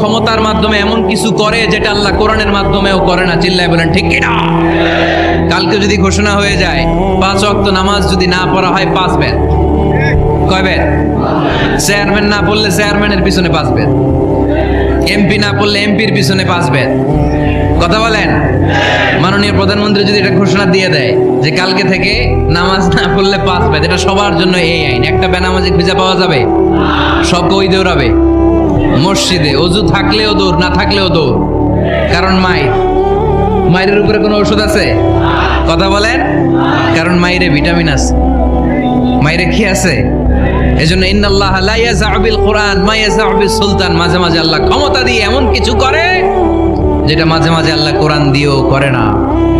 ক্ষমতার মাধ্যমে এমন কিছু করে যেটা আল্লাহ কোরআনের মাধ্যমেও করে না। চিল্লায় বলেন ঠিক কিনা? কালকে যদি ঘোষণা হয়ে যায় 5 ওয়াক্ত নামাজ যদি না পড়া হয় 5 বেদ, কয় বেদ? চেয়ারম্যান না পড়লে চেয়ারম্যানের পিছনে 5 বেদ, এমপি না পড়লে এমপির পিছনে 5 বেদ। কথা বলেন? মাননীয় প্রধানমন্ত্রী যদি এটা ঘোষণা দিয়ে দেয় যে কালকে থেকে নামাজ না পড়লে 5 বেদ, এটা সবার জন্য এই আইন। একটা বেনামাজি খুঁজে পাওয়া যাবে? সব কই দৌড়াবে? মসজিদে অজু থাকলেও দৌড়, না থাকলেও দৌড়। কারণ মায়ের উপরে কোনো ওষুধ আছে? কথা বলেন? কারণ মায়ের ভিটামিন আছে, মায়ের কি আছে? এজন্য ইন্নাল্লাহ লা ইয়াযআউ বিল কুরআন মা ইয়াযআউ বিস সুলতান। মাঝে মাঝে আল্লাহ ক্ষমতা দিয়ে এমন কিছু করে যেটা মাঝে মাঝে আল্লাহ কোরআন দিয়েও করে না।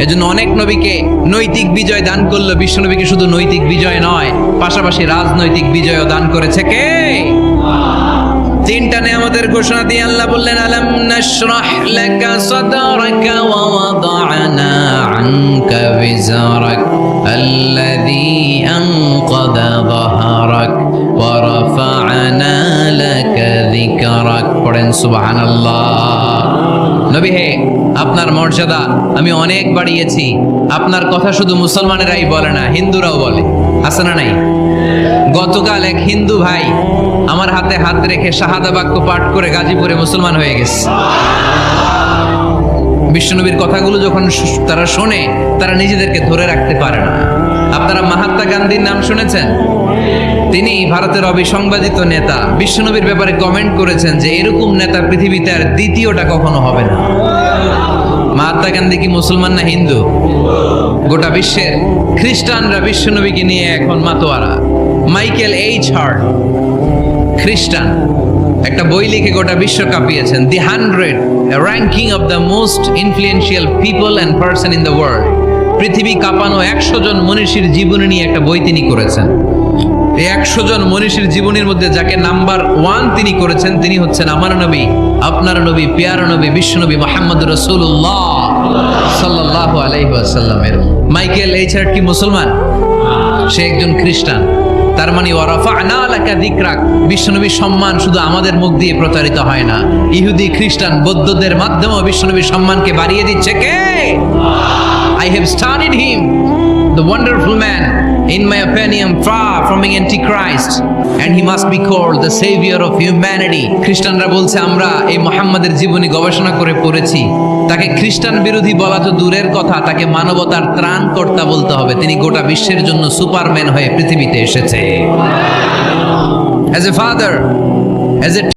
এজন্য অনেক নবীকে নৈতিক বিজয় দান করলো। বিশ্ব নবীকে শুধু নৈতিক বিজয় নয়, পাশাপাশি রাজনৈতিক বিজয়ও দান করেছে কে? 3টা নেয়ামতের ঘোষণা দিয়ে আল্লাহ বললেন, আলাম নাশরাহ লাকা সাদরাকা ওয়া ওয়াদা'না আনকা বিজরাক আল্লাযী আনকাযা যাহরাক ওয়া রাফা'না লাকা যিকরাক। পড়েন সুবহানাল্লাহ। নবী হে, আপনার মর্যাদা আমি অনেক বাড়িয়েছি। আপনার কথা শুধু মুসলমানেরাই বলে না, হিন্দুরাও বলে। আছে না নাই? গতকাল এক হিন্দু ভাই আমার হাতে হাত রেখে শাহাদা বাক্য পাঠ করে গাজীপুরে মুসলমান হয়ে গেছে। বিশ্বনবীর কথাগুলো যখন তারা শোনে, তারা নিজেদেরকে ধরে রাখতে পারে না। আপনারা মহাত্মা গান্ধীর নাম শুনেছেন? তিনি ভারতের অবিসংবাদিত নেতা। বিশ্বনবীর ব্যাপারে কমেন্ট করেছেন যে এরকম নেতা পৃথিবীতে আর দ্বিতীয়টা কখনো হবে না। মহাত্মা গান্ধী কি মুসলমান না হিন্দু? গোটা বিশ্বের খ্রিস্টানরা বিশ্বনবীকে নিয়ে এখন মাতোয়ারা। মাইকেল এইচ হার্ট, খ্রিস্টান, একটা বই লিখে গোটা বিশ্ব কাঁপিয়েছেন, দি 100 ranking of the most influential people and person in the world. পৃথিবী কাঁপানো 100 জন মনীষীর জীবনী নিয়ে একটা বই তিনি করেছেন। এই 100 জন মনীষীর জীবনীর মধ্যে যাকে নাম্বার 1 তিনি করেছেন, তিনি হচ্ছেন আমার নবী, আপনার নবী, পিয়ার নবী, বিশ্বনবী মুহাম্মদুর রাসূলুল্লাহ সাল্লাল্লাহু আলাইহি ওয়াসাল্লামের। মাইকেল এইচ হার্ট কি মুসলমান? সে একজন খ্রিস্টান। তার মানে ওয়া রাফা'না লাকা যিকরাক, বিশ্বনবীর সম্মান শুধু আমাদের মুখ দিয়ে প্রচারিত হয় না, ইহুদি, খ্রিস্টান, বৌদ্ধদের মাধ্যমেও বিশ্বনবীর সম্মানকে বাড়িয়ে দিচ্ছে কে? I have studied him, the wonderful man, in my opinion, far from being antichrist, and he must be called the savior of humanity. খ্রিস্টানরা বলছে আমরা এই মুহাম্মাদের জীবনী গবেষণা করে পড়েছি, তাকে খ্রিস্টান বিরোধী বলা তো দূরের কথা, তাকে মানবতার ত্রাণকর্তা বলতে হবে। তিনি গোটা বিশ্বের জন্য সুপারম্যান হয়ে পৃথিবীতে এসেছে। As a father, as a